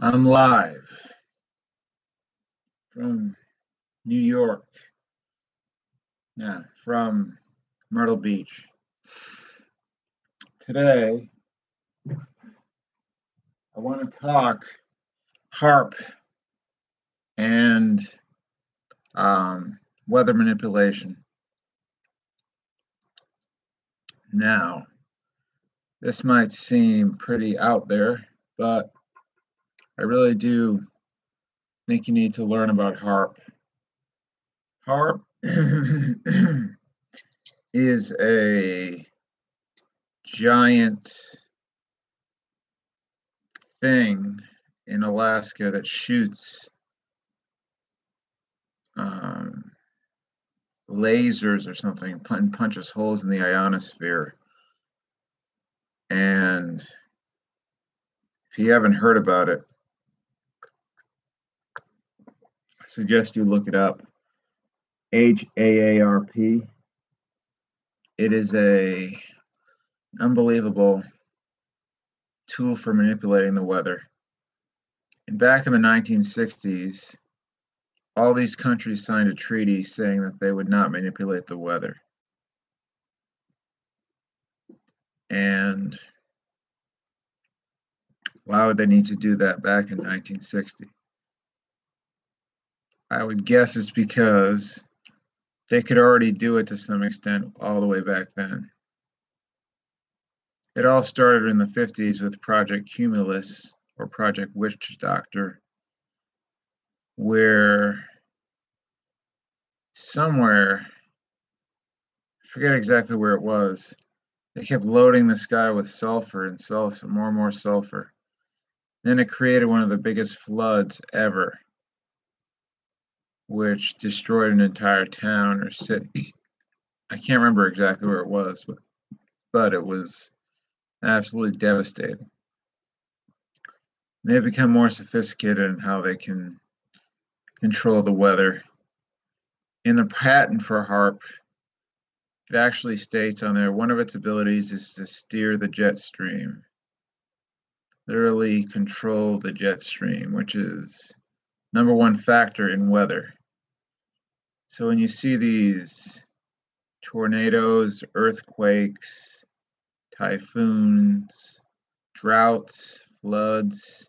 I'm live from New York. Yeah, from Myrtle Beach. Today, I want to talk HAARP and weather manipulation. Now, this might seem pretty out there, but I really do think you need to learn about HAARP. HAARP is a giant thing in Alaska that shoots lasers or something and punches holes in the ionosphere. And if you haven't heard about it, I suggest you look it up. HAARP. It is an unbelievable tool for manipulating the weather. And back in the 1960s, all these countries signed a treaty saying that they would not manipulate the weather. And why would they need to do that back in 1960? I would guess it's because they could already do it to some extent all the way back then. It all started in the 50s with Project Cumulus or Project Witch Doctor, where somewhere, I forget exactly where it was, they kept loading the sky with sulfur and sulfur, more and more sulfur. Then it created one of the biggest floods ever, which destroyed an entire town or city. I can't remember exactly where it was, but it was absolutely devastating. They've become more sophisticated in how they can control the weather. In the patent for HAARP, it actually states on there one of its abilities is to steer the jet stream, literally control the jet stream, which is number one factor in weather. So when you see these tornadoes, earthquakes, typhoons, droughts, floods,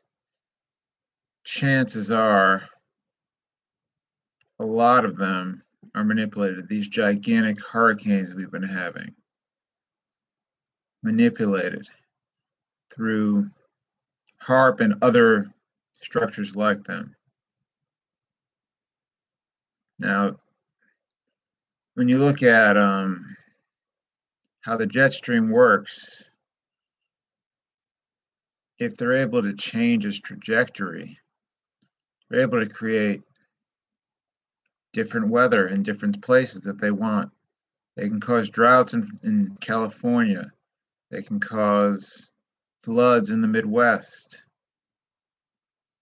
chances are a lot of them are manipulated. These gigantic hurricanes we've been having, manipulated through HAARP and other structures like them. Now, when you look at how the jet stream works, if they're able to change its trajectory, they're able to create different weather in different places that they want. They can cause droughts in California. They can cause floods in the Midwest.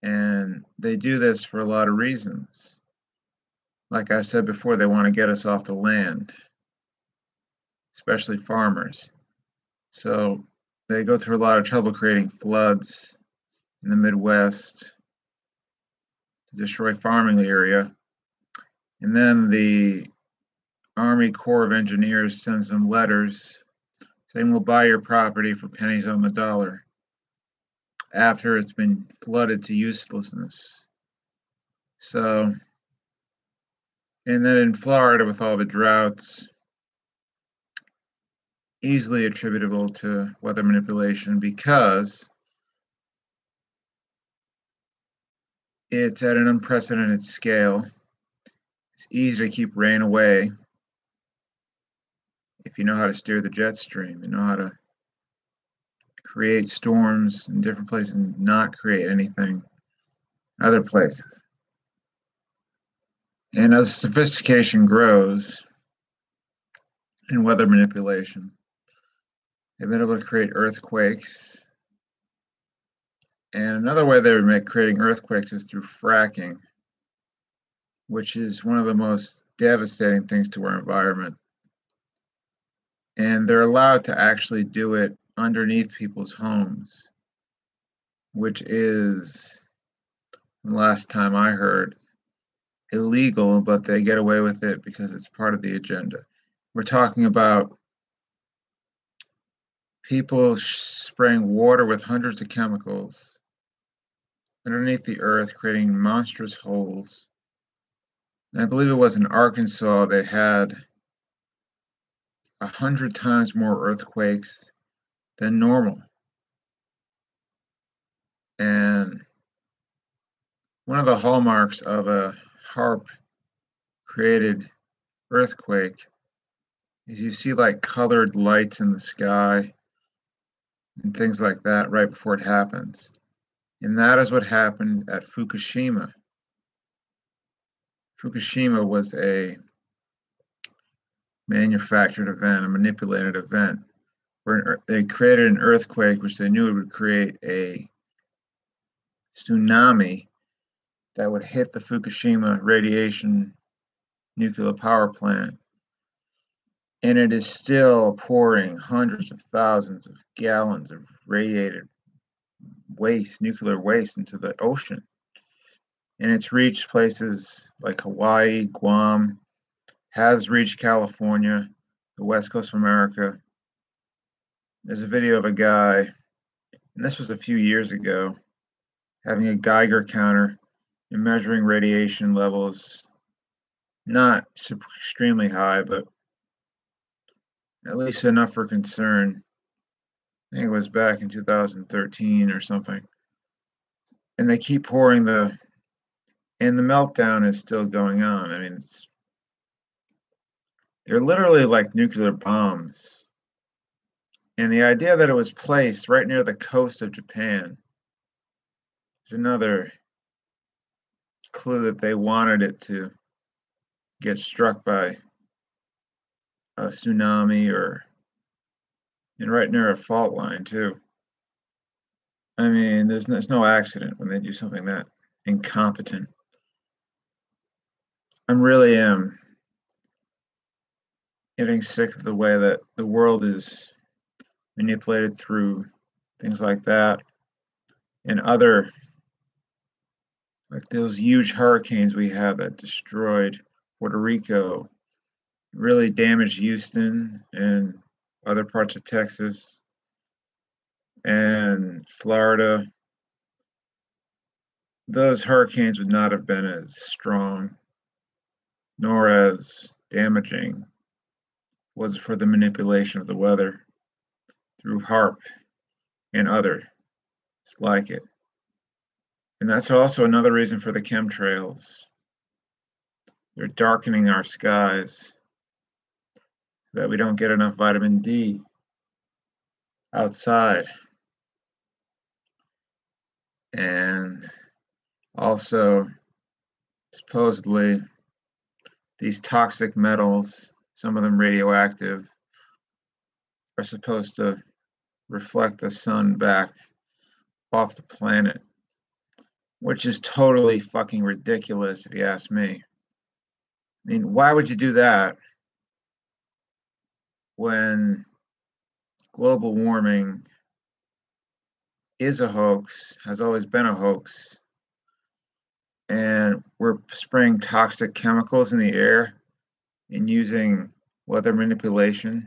And they do this for a lot of reasons. Like I said before, they want to get us off the land, especially farmers. So they go through a lot of trouble creating floods in the Midwest to destroy farming area. And then the Army Corps of Engineers sends them letters saying we'll buy your property for pennies on the dollar after it's been flooded to uselessness. So, and then in Florida with all the droughts, easily attributable to weather manipulation because it's at an unprecedented scale. It's easy to keep rain away if you know how to steer the jet stream, you know how to create storms in different places and not create anything other places. And as sophistication grows in weather manipulation, they've been able to create earthquakes. And another way they're creating earthquakes is through fracking, which is one of the most devastating things to our environment. And they're allowed to actually do it underneath people's homes, which is last time I heard, illegal, but they get away with it because it's part of the agenda. We're talking about people spraying water with hundreds of chemicals underneath the earth, creating monstrous holes. And I believe it was in Arkansas, they had 100 times more earthquakes than normal. And one of the hallmarks of a HAARP created earthquake is you see like colored lights in the sky and things like that right before it happens. And that is what happened at Fukushima. Fukushima was a manufactured event, a manipulated event, where they created an earthquake, which they knew it would create a tsunami that would hit the Fukushima radiation nuclear power plant. And it is still pouring hundreds of thousands of gallons of radiated waste, nuclear waste, into the ocean. And it's reached places like Hawaii, Guam, has reached California, the west coast of America. There's a video of a guy, and this was a few years ago, having a Geiger counter and measuring radiation levels, not extremely high, but at least enough for concern. I think it was back in 2013 or something. And they keep pouring and the meltdown is still going on. I mean, they're literally like nuclear bombs. And the idea that it was placed right near the coast of Japan is another clue that they wanted it to get struck by a tsunami and right near a fault line too. I mean, there's no accident when they do something that incompetent. I really am getting sick of the way that the world is manipulated through things like that and other, like those huge hurricanes we have that destroyed Puerto Rico, really damaged Houston and other parts of Texas and Florida. Those hurricanes would not have been as strong nor as damaging was it for the manipulation of the weather through HAARP and others like it. And that's also another reason for the chemtrails. They're darkening our skies so that we don't get enough vitamin D outside. And also, supposedly, these toxic metals, some of them radioactive, are supposed to reflect the sun back off the planet, which is totally fucking ridiculous if you ask me. I mean, why would you do that when global warming is a hoax, has always been a hoax, and we're spraying toxic chemicals in the air and using weather manipulation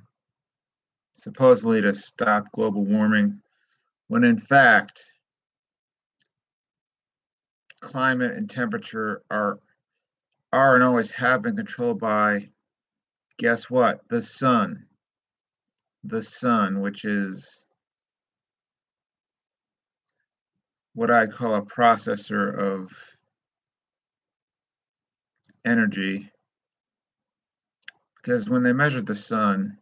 supposedly to stop global warming, when in fact climate and temperature are and always have been controlled by, guess what, the sun, which is what I call a processor of energy. Because when they measured the sun,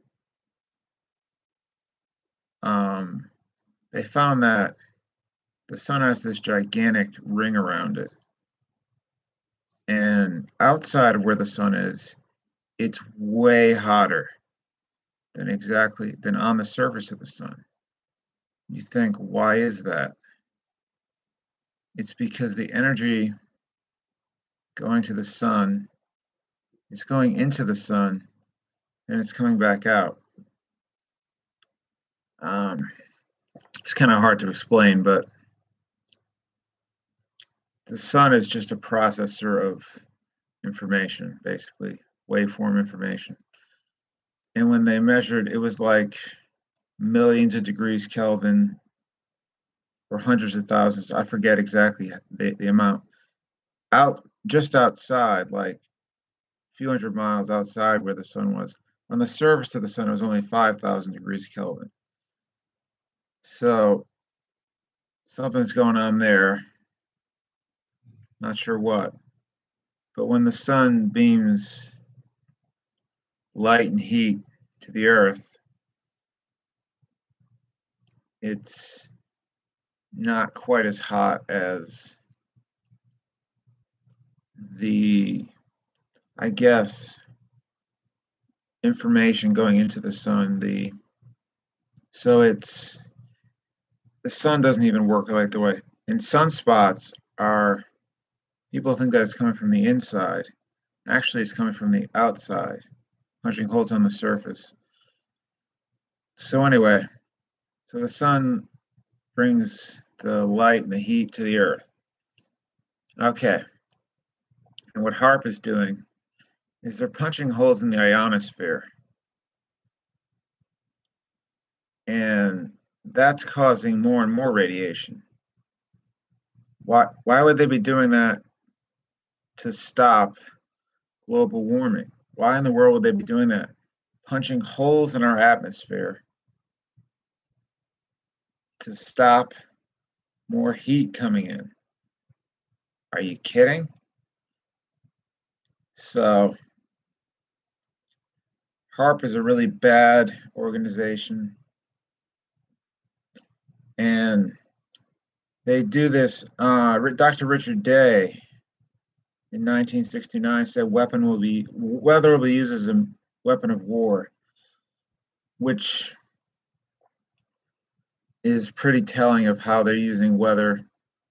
they found that the sun has this gigantic ring around it. And outside of where the sun is, it's way hotter than on the surface of the sun. You think, why is that? It's because the energy going to the sun is going into the sun and it's coming back out. It's kind of hard to explain, but the sun is just a processor of information, basically, waveform information. And when they measured, it was like millions of degrees Kelvin or hundreds of thousands. I forget exactly the amount. Just outside, like a few hundred miles outside where the sun was, on the surface of the sun, it was only 5,000 degrees Kelvin. So something's going on there. Not sure what. But when the sun beams light and heat to the earth, it's not quite as hot as the, I guess, information going into the sun. So it's, the sun doesn't even work like the way. And sunspots are, people think that it's coming from the inside. Actually, it's coming from the outside, punching holes on the surface. So anyway, so the sun brings the light and the heat to the earth. Okay. And what HAARP is doing is they're punching holes in the ionosphere. And that's causing more and more radiation. Why would they be doing that to stop global warming? Why in the world would they be doing that? Punching holes in our atmosphere to stop more heat coming in. Are you kidding? So HAARP is a really bad organization. And they do this. Dr. Richard Day in 1969 said weather will be used as a weapon of war, which is pretty telling of how they're using weather,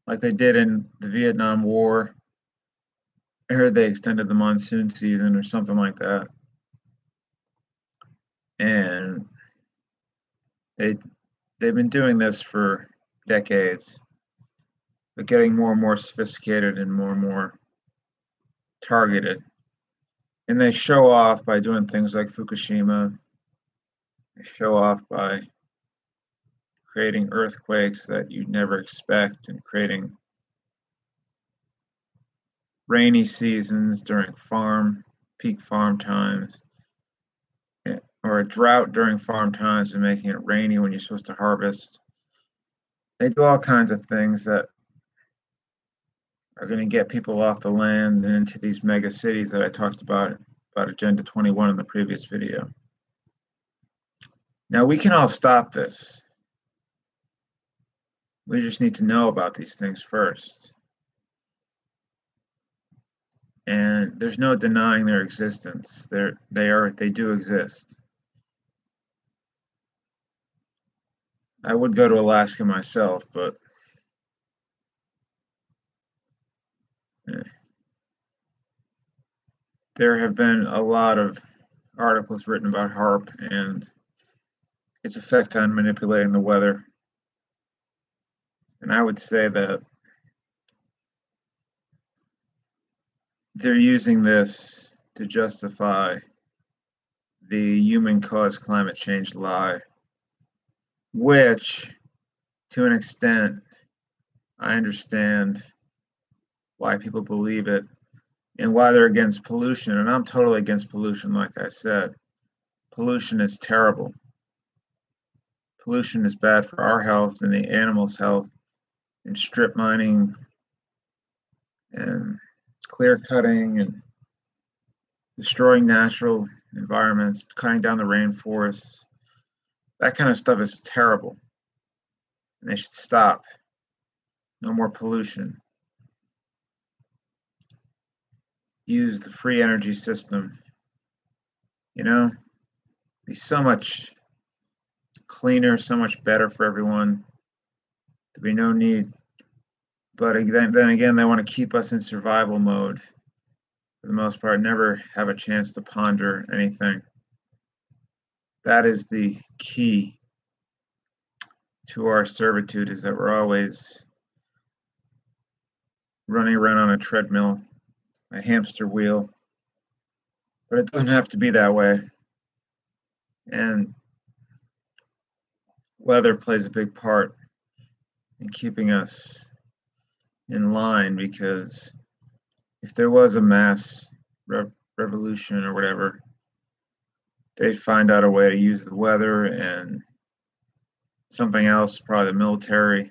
like they did in the Vietnam War. I heard they extended the monsoon season or something like that. And they've been doing this for decades, but getting more and more sophisticated and more targeted. And they show off by doing things like Fukushima. They show off by creating earthquakes that you'd never expect and creating rainy seasons during peak farm times, or a drought during farm times and making it rainy when you're supposed to harvest. They do all kinds of things that are going to get people off the land and into these mega cities that I talked about Agenda 21 in the previous video. Now we can all stop this. We just need to know about these things first. And there's no denying their existence. They do exist. I would go to Alaska myself, but there have been a lot of articles written about HAARP and its effect on manipulating the weather. And I would say that they're using this to justify the human-caused climate change lie, which, to an extent, I understand why people believe it and why they're against pollution. And I'm totally against pollution, like I said. Pollution is terrible. Pollution is bad for our health and the animals' health, and strip mining and clear cutting and destroying natural environments, cutting down the rainforests. That kind of stuff is terrible. And they should stop. No more pollution. Use the free energy system. You know, be so much cleaner, so much better for everyone. There'd be no need. But then again, they want to keep us in survival mode for the most part, never have a chance to ponder anything. That is the key to our servitude, is that we're always running around on a treadmill, a hamster wheel. But it doesn't have to be that way. And weather plays a big part in keeping us in line, because if there was a mass revolution or whatever, they'd find out a way to use the weather and something else, probably the military,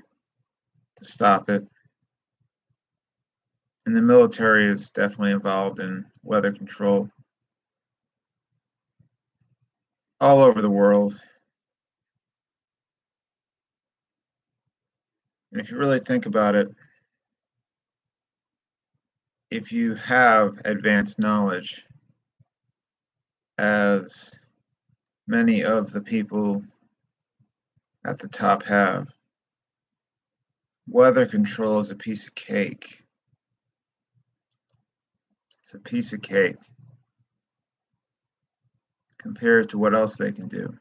to stop it. And the military is definitely involved in weather control all over the world. And if you really think about it, if you have advanced knowledge, as many of the people at the top have, weather control is a piece of cake. It's a piece of cake compared to what else they can do,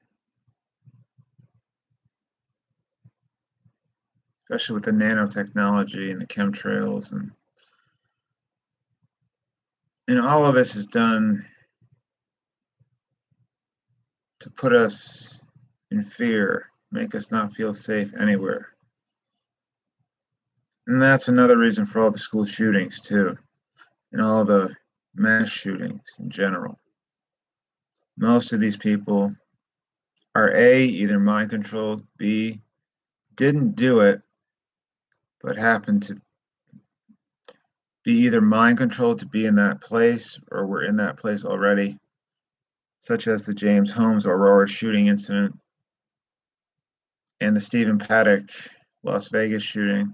especially with the nanotechnology and the chemtrails, and all of this is done to put us in fear, make us not feel safe anywhere. And that's another reason for all the school shootings too, and all the mass shootings in general. Most of these people are A, either mind controlled, B, didn't do it, but happened to be either mind controlled to be in that place, or were in that place already, such as the James Holmes Aurora shooting incident and the Stephen Paddock Las Vegas shooting,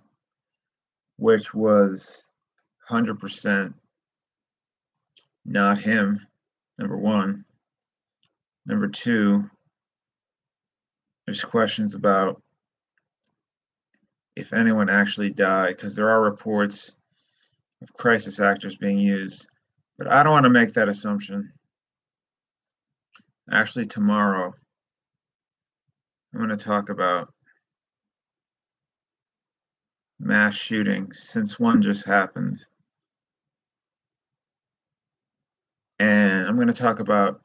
which was 100% not him, number one. Number two, there's questions about if anyone actually died, because there are reports of crisis actors being used. But I don't want to make that assumption. Actually, tomorrow, I'm going to talk about mass shootings, since one just happened. And I'm going to talk about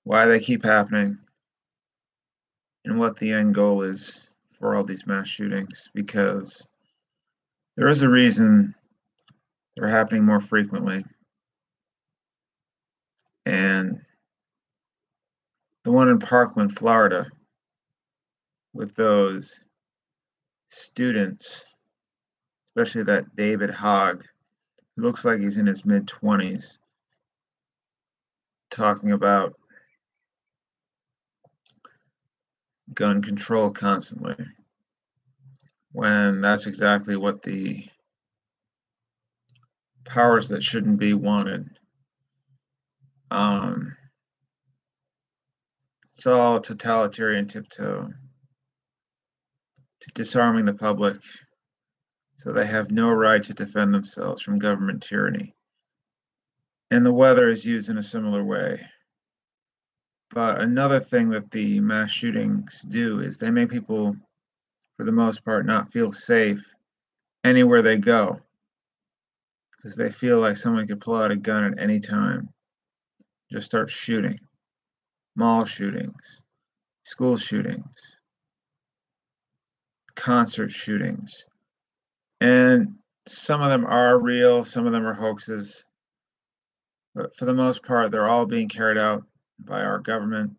why they keep happening and what the end goal is for all these mass shootings, because there is a reason they're happening more frequently. And the one in Parkland, Florida, with those students, especially that David Hogg, who looks like he's in his mid-20s, talking about gun control constantly, when that's exactly what the powers that shouldn't be wanted. It's all totalitarian tiptoe to disarming the public so they have no right to defend themselves from government tyranny. And the weather is used in a similar way. But another thing that the mass shootings do is they make people, for the most part, not feel safe anywhere they go, because they feel like someone could pull out a gun at any time, just start shooting. Mall shootings, school shootings, concert shootings. And some of them are real, some of them are hoaxes. But for the most part, they're all being carried out by our government.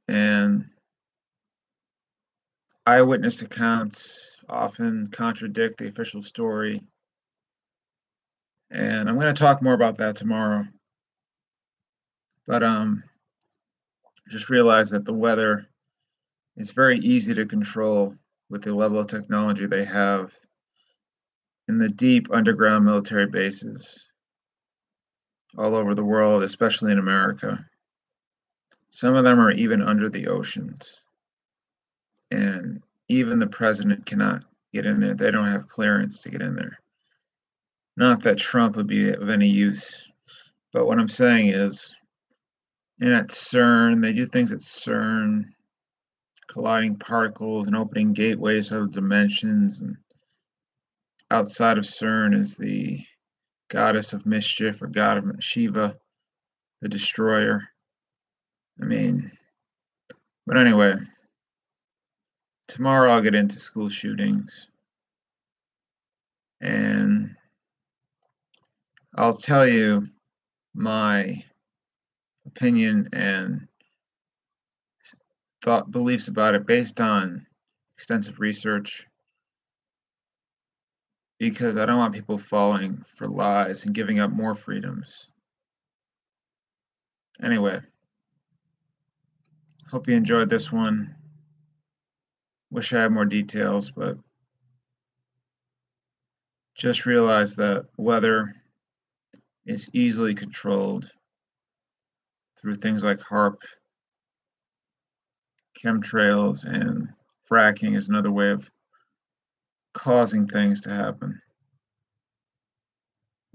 And eyewitness accounts often contradict the official story. And I'm going to talk more about that tomorrow. But just realize that the weather is very easy to control with the level of technology they have in the deep underground military bases all over the world, especially in America. Some of them are even under the oceans. And even the president cannot get in there. They don't have clearance to get in there. Not that Trump would be of any use, but what I'm saying is, and at CERN, they do things at CERN, colliding particles and opening gateways to other dimensions. And outside of CERN is the goddess of mischief, or god of Shiva, the destroyer. I mean, but anyway, tomorrow I'll get into school shootings, and I'll tell you my opinion and beliefs about it based on extensive research, because I don't want people falling for lies and giving up more freedoms. Anyway, hope you enjoyed this one. Wish I had more details, but just realize that weather is easily controlled through things like HAARP, chemtrails, and fracking is another way of causing things to happen.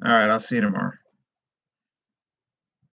All right, I'll see you tomorrow.